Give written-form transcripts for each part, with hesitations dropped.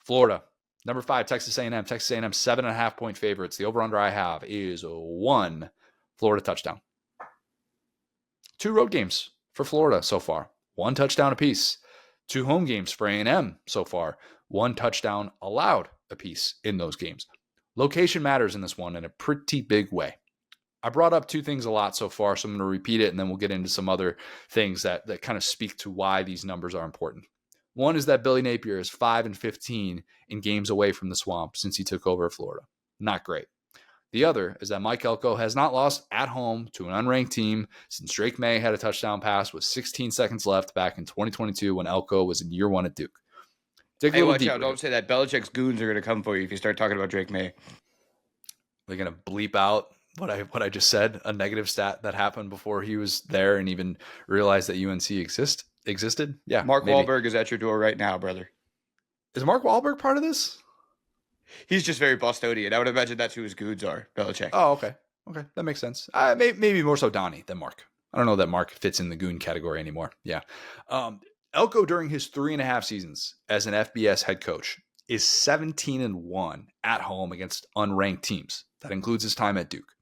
Florida, number 5, Texas A&M. Texas A&M 7.5-point favorites. The over-under I have is 1 Florida touchdown. 2 road games for Florida so far. 1 touchdown apiece. 2 home games for A&M so far. 1 touchdown allowed apiece in those games. Location matters in this one in a pretty big way. I brought up 2 things a lot so far, so I'm going to repeat it, and then we'll get into some other things that kind of speak to why these numbers are important. One is that Billy Napier is 5-15 in games away from the Swamp since he took over Florida. Not great. The other is that Mike Elko has not lost at home to an unranked team since Drake May had a touchdown pass with 16 seconds left back in 2022 when Elko was in year 1 at Duke. Hey, watch out. Don't say that. Belichick's goons are going to come for you if you start talking about Drake May. They're going to bleep out what I just said, a negative stat that happened before he was there and even realized that UNC existed. Yeah. Mark Wahlberg is at your door right now, brother. Is Mark Wahlberg part of this? He's just very Bostonian. I would imagine that's who his goons are, Belichick. Oh, okay. Okay, that makes sense. Maybe more so Donnie than Mark. I don't know that Mark fits in the goon category anymore. Yeah. Elko, during his 3.5 seasons as an FBS head coach, is 17-1 at home against unranked teams. That includes his time at Duke.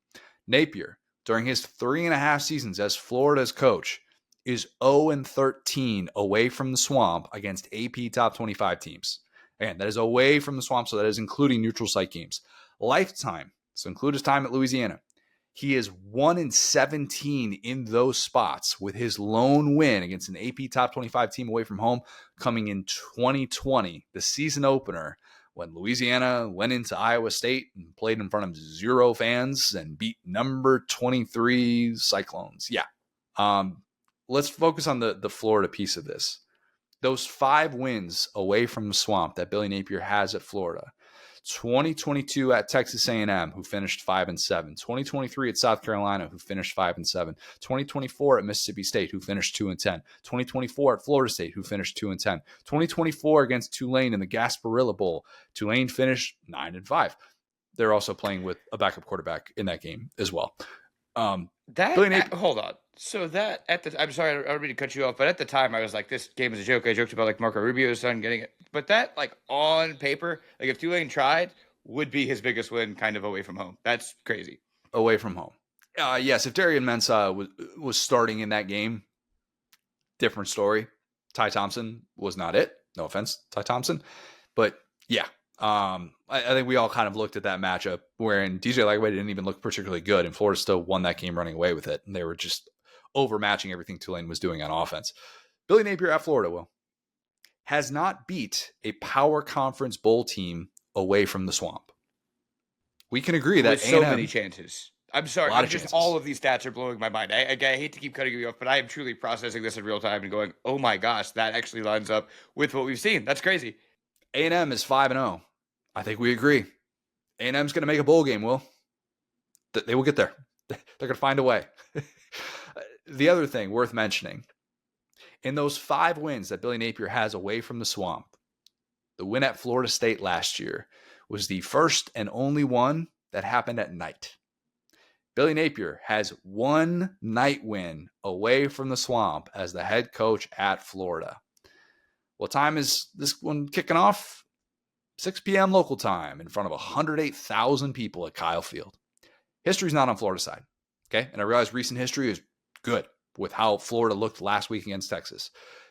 Napier, during his 3.5 seasons as Florida's coach, is 0-13 away from the Swamp against AP top 25 teams. Again, that is away from the Swamp, so that is including neutral site games. Lifetime, so include his time at Louisiana. He is 1-17 in those spots, with his lone win against an AP top 25 team away from home coming in 2020, the season opener, when Louisiana went into Iowa State and played in front of 0 fans and beat number 23 Cyclones. Yeah. Let's focus on the Florida piece of this. Those 5 wins away from the Swamp that Billy Napier has at Florida. 2022 at Texas A&M, who finished 5-7. 2023 at South Carolina, who finished 5-7. 2024 at Mississippi State, who finished 2-10. 2024 at Florida State, who finished 2-10. 2024 against Tulane in the Gasparilla Bowl, Tulane finished 9-5. They're also playing with a backup quarterback in that game as well. Hold on. So that I'm sorry, I don't mean to cut you off, but at the time I was like, this game is a joke. I joked about like Marco Rubio's son getting it, but that like on paper, like if Tulane tried, would be his biggest win, kind of away from home. That's crazy. Away from home. Yes, if Darian Mensah was starting in that game, different story. Ty Thompson was not it. No offense, Ty Thompson, but yeah. I think we all kind of looked at that matchup wherein DJ Lagway didn't even look particularly good, and Florida still won that game running away with it. And they were just overmatching everything Tulane was doing on offense. Billy Napier at Florida, has not beat a power conference bowl team away from the Swamp. We can agree that with so many chances. I'm sorry. All of these stats are blowing my mind. I hate to keep cutting you off, but I am truly processing this in real time and going, oh my gosh, that actually lines up with what we've seen. That's crazy. A&M is 5-0. I think we agree. A&M's going to make a bowl game, Will. They will get there. They're going to find a way. The other thing worth mentioning, in those 5 wins that Billy Napier has away from the Swamp, the win at Florida State last year was the first and only one that happened at night. Billy Napier has 1 night win away from the Swamp as the head coach at Florida. What time is this one kicking off? 6 p.m. local time in front of 108,000 people at Kyle Field. History's not on Florida's side, okay? And I realize recent history is good with how Florida looked last week against Texas.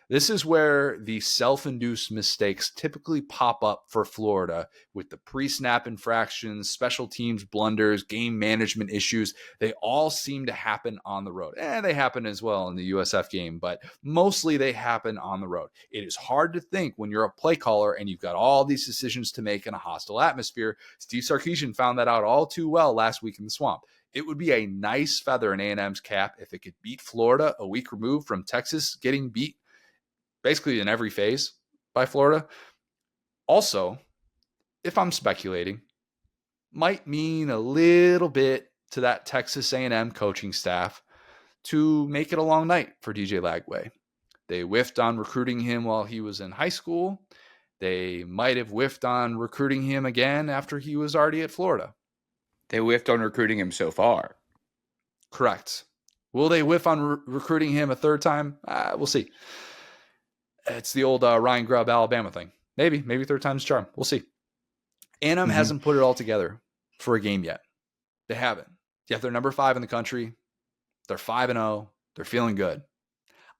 This is where the self-induced mistakes typically pop up for Florida with the pre-snap infractions, special teams blunders, game management issues. They all seem to happen on the road. They happen as well in the USF game, but mostly they happen on the road. It is hard to think when you're a play caller and you've got all these decisions to make in a hostile atmosphere. Steve Sarkisian found that out all too well last week in the Swamp. It would be a nice feather in A&M's cap if it could beat Florida a week removed from Texas getting beat basically in every phase by Florida. Also, if I'm speculating, might mean a little bit to that Texas A&M coaching staff to make it a long night for DJ Lagway. They whiffed on recruiting him while he was in high school. They might have whiffed on recruiting him again after he was already at Florida. They whiffed on recruiting him so far. Correct. Will they whiff on recruiting him a third time? We'll see. It's the old Ryan Grubb, Alabama thing. Maybe third time's charm. We'll see. A&M Mm-hmm. hasn't put it all together for a game yet. They haven't. Yet they're number 5 in the country. They're 5-0. They're feeling good.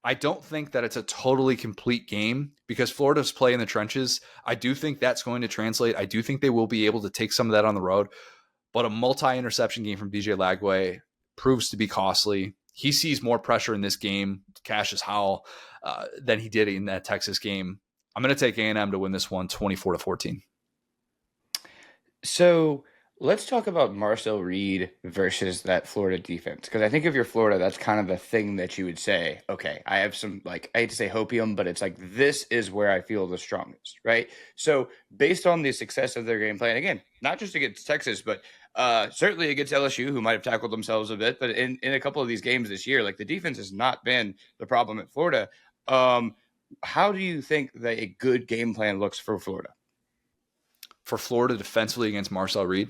I don't think that it's a totally complete game because Florida's play in the trenches. I do think that's going to translate. I do think they will be able to take some of that on the road. But a multi-interception game from DJ Lagway proves to be costly. He sees more pressure in this game, Cassius Howell, than he did in that Texas game. I'm going to take A&M to win this one 24-14. So let's talk about Marcel Reed versus that Florida defense. Because I think if you're Florida, that's kind of the thing that you would say, okay, I have some, like, I hate to say hopium, but it's like, this is where I feel the strongest, right? So based on the success of their game plan, again, not just against Texas, but certainly against LSU, who might have tackled themselves a bit, but in a couple of these games this year, like the defense has not been the problem at Florida. How do you think that a good game plan looks for Florida? For Florida defensively against Marcel Reed,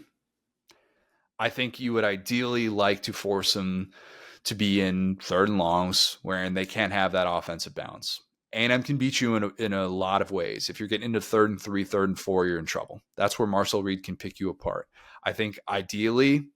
I think you would ideally like to force them to be in third and longs wherein they can't have that offensive bounce. A&M can beat you in a lot of ways. If you're getting into 3rd and 3, 3rd and 4, you're in trouble. That's where Marcel Reed can pick you apart. I think ideally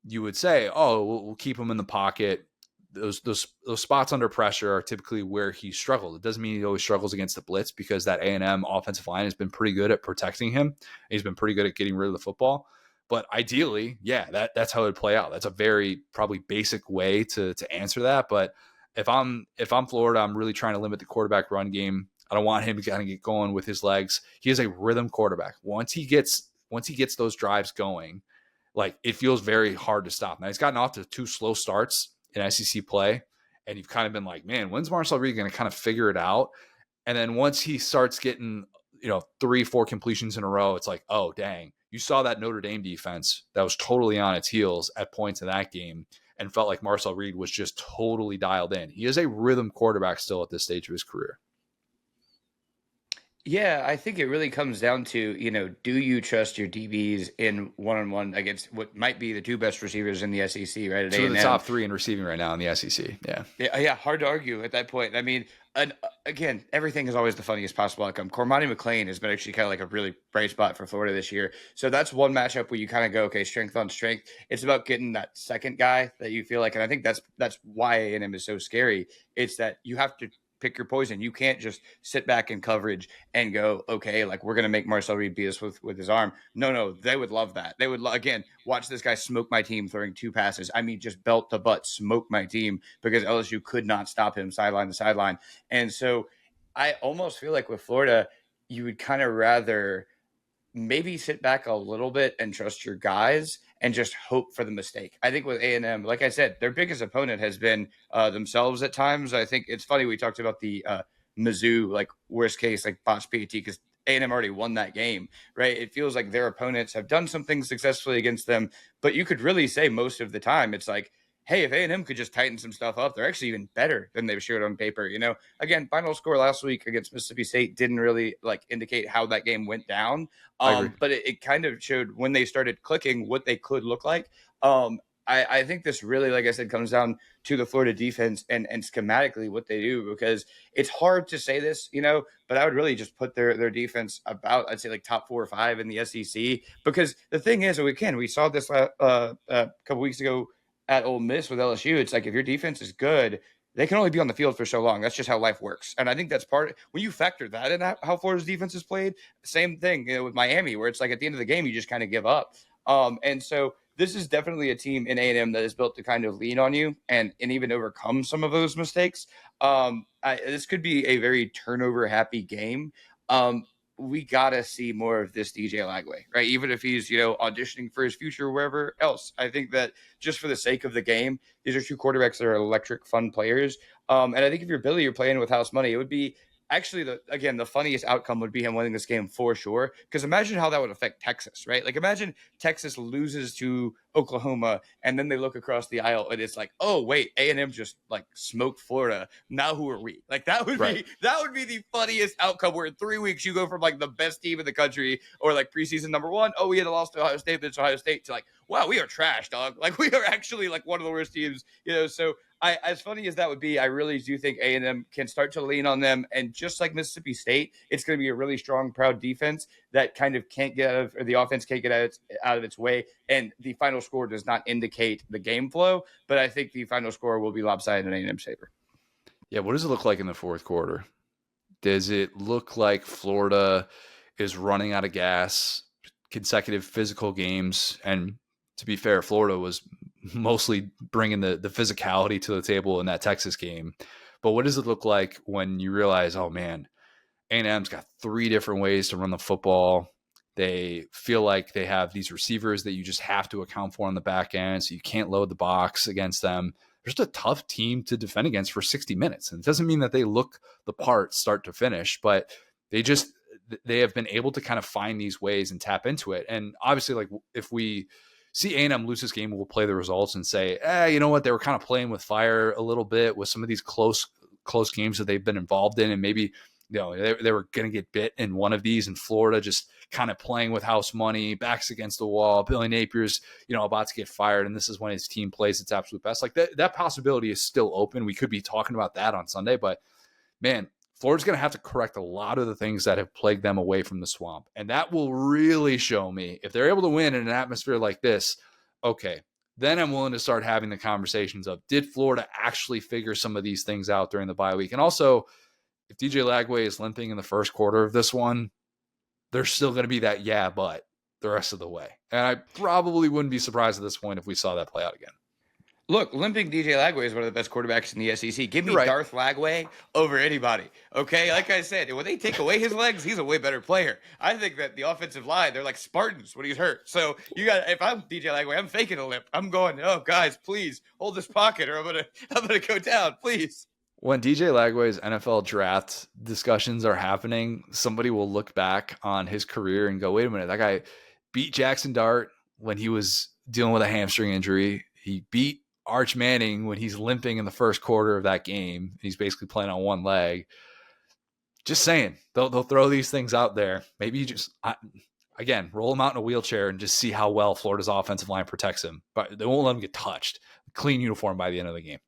you would say, oh, we'll keep him in the pocket. Those spots under pressure are typically where he struggled. It doesn't mean he always struggles against the blitz because that A&M offensive line has been pretty good at protecting him. He's been pretty good at getting rid of the football. But ideally, yeah, that's how it would play out. That's a very probably basic way to answer that. But if I'm Florida, I'm really trying to limit the quarterback run game. I don't want him to kind of get going with his legs. He is a rhythm quarterback. Once he gets those drives going, like it feels very hard to stop. Now he's gotten off to 2 slow starts in SEC play, and you've kind of been like, man, when's Marcel Reed going to kind of figure it out? And then once he starts getting 3-4 completions in a row, it's like, oh dang. You saw that Notre Dame defense that was totally on its heels at points in that game and felt like Marcel Reed was just totally dialed in. He is a rhythm quarterback still at this stage of his career. Yeah, I think it really comes down to, do you trust your DBs in one-on-one against what might be the 2 best receivers in the SEC, right? At 2 of the A&M. top 3 in receiving right now in the SEC. Yeah. Yeah, hard to argue at that point. I mean, and again, everything is always the funniest possible outcome. Cormani McClain has been actually kind of like a really bright spot for Florida this year. So that's one matchup where you kind of go, okay, strength on strength. It's about getting that second guy that you feel like, and I think that's why A&M is so scary. It's that you have to pick your poison. You can't just sit back in coverage and go, okay, like we're going to make Marcel Reed beat us with his arm. No, they would love that. They would, again, watch this guy smoke my team throwing 2 passes. I mean, just belt to butt, smoke my team because LSU could not stop him sideline to sideline. And so I almost feel like with Florida, you would kind of rather maybe sit back a little bit and trust your guys and just hope for the mistake. I think with A&M, like I said, their biggest opponent has been themselves at times. I think it's funny we talked about the Mizzou, like worst case, like botched PAT because A&M already won that game, right? It feels like their opponents have done some things successfully against them, but you could really say most of the time it's like, hey, if A&M could just tighten some stuff up, they're actually even better than they've showed on paper. Again, final score last week against Mississippi State didn't really indicate how that game went down. But it kind of showed when they started clicking what they could look like. I think this really, like I said, comes down to the Florida defense and schematically what they do, because it's hard to say this, but I would really just put their defense about, I'd say like top 4 or 5 in the SEC, because the thing is, we saw this a couple weeks ago at Ole Miss with LSU. It's like if your defense is good, they can only be on the field for so long. That's just how life works. And I think that's when you factor that in how Florida's defense is played, same thing with Miami, where it's like at the end of the game, you just kind of give up. And so this is definitely a team in A&M that is built to kind of lean on you and even overcome some of those mistakes. This could be a very turnover happy game. We got to see more of this DJ Lagway, right? Even if he's, auditioning for his future or wherever else. I think that just for the sake of the game, these are 2 quarterbacks that are electric, fun players. And I think if you're Billy, you're playing with house money, it would be actually the funniest outcome would be him winning this game for sure. Because imagine how that would affect Texas, right? Like imagine Texas loses to Oklahoma and then they look across the aisle and it's like, oh wait, A&M just smoked Florida. Now who are we? Like that would be the funniest outcome, where in 3 weeks you go from the best team in the country or preseason number 1. Oh, we had a loss to Ohio State, but it's Ohio State, to wow, we are trash, dog. We are actually one of the worst teams, So As funny as that would be, I really do think A&M can start to lean on them. And just like Mississippi State, it's going to be a really strong, proud defense that kind of can't get out of, or the offense can't get out of its way. And the final score does not indicate the game flow, but I think the final score will be lopsided in A&M's favor. Yeah, what does it look like in the fourth quarter? Does it look like Florida is running out of gas, consecutive physical games? And to be fair, Florida was mostly bringing the physicality to the table in that Texas game. But what does it look like when you realize, oh man, A&M's got 3 different ways to run the football. They feel like they have these receivers that you just have to account for on the back end, so you can't load the box against them. They're just a tough team to defend against for 60 minutes. And it doesn't mean that they look the part start to finish, but they have been able to kind of find these ways and tap into it. And obviously, like, if we see A&M lose this game, we'll play the results and say, you know what, they were kind of playing with fire a little bit with some of these close games that they've been involved in, and maybe they were going to get bit in one of these, in Florida just kind of playing with house money, backs against the wall. Billy Napier's, about to get fired, and this is when his team plays its absolute best. Like that possibility is still open. We could be talking about that on Sunday, but man, Florida's going to have to correct a lot of the things that have plagued them away from the swamp. And that will really show me if they're able to win in an atmosphere like this. Okay, then I'm willing to start having the conversations of, did Florida actually figure some of these things out during the bye week? And also, if DJ Lagway is limping in the first quarter of this one, there's still going to be that but the rest of the way. And I probably wouldn't be surprised at this point if we saw that play out again. Look, limping DJ Lagway is one of the best quarterbacks in the SEC. Give me Darth Lagway over anybody, okay? Like I said, when they take away his legs, he's a way better player. I think that the offensive line, they're like Spartans when he's hurt. So if I'm DJ Lagway, I'm faking a limp. I'm going, oh, guys, please hold this pocket or I'm gonna go down, please. When DJ Lagway's NFL draft discussions are happening, somebody will look back on his career and go, wait a minute, that guy beat Jackson Dart when he was dealing with a hamstring injury. He beat Arch Manning when he's limping in the first quarter of that game. He's basically playing on one leg. Just saying, they'll throw these things out there. Maybe you just, again, roll him out in a wheelchair and just see how well Florida's offensive line protects him. But they won't let him get touched. Clean uniform by the end of the game.